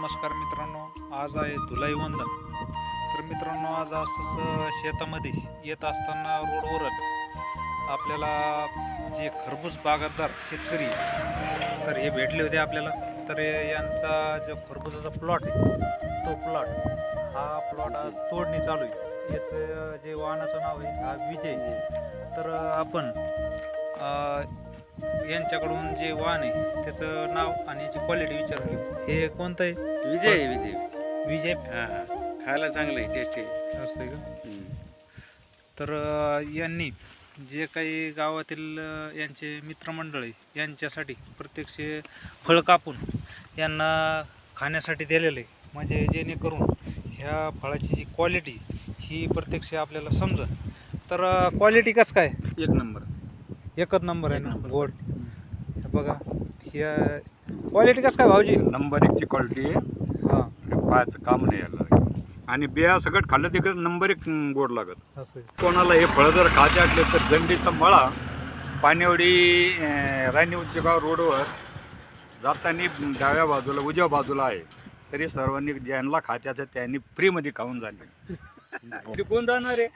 नमस्कार मित्रांनो, आज आहे धुलाई वंदन. तर मित्रांनो, आज असंच शेतामध्ये येत असताना रोडवरच आपल्याला जे खरबूज बागायतदार शेतकरी तर हे भेटले होते आपल्याला. तर यांचा जो खरबुजाचा प्लॉट आहे तो प्लॉट आज तोडणी चालू आहे. याचं जे वाहनाचं नाव आहे हा विजय. तर आपण यांच्याकडून जे वाहन आहे त्याचं नाव आणि याची क्वालिटी विचारून घेऊ. हे कोणतं आहे? विजय. खायला चांगलं आहे, टेस्टी असं आहे का? तर यांनी जे काही गावातील यांचे मित्रमंडळी यांच्यासाठी प्रत्यक्ष फळ कापून यांना खाण्यासाठी दिलेलं आहे, म्हणजे जेणेकरून ह्या फळाची जी क्वालिटी ही प्रत्यक्ष आपल्याला समजेल. तर क्वालिटी कसं काय? एक नंबर. एकच नंबर आहे ना, गोड. हे बघा, ह्या क्वालिटी कसं काय भाऊजी? नंबर एकची क्वालिटी आहे. हां, पाहायचं काम नाही यायला. आणि बिया सगळं खाल्लं तिकडे नंबर एक गोड लागत. असं आहे. कोणाला हे फळं जर खायचे असले तर गंडीचा मळा पाणेवडी राणी उच्चगाव रोडवर जाताना डाव्या बाजूला उजव्या बाजूला आहे. तरी सर्वांनी ज्यांना खायचं त्यांनी फ्रीमध्ये खाऊन झाले. कोण जाणार आहे?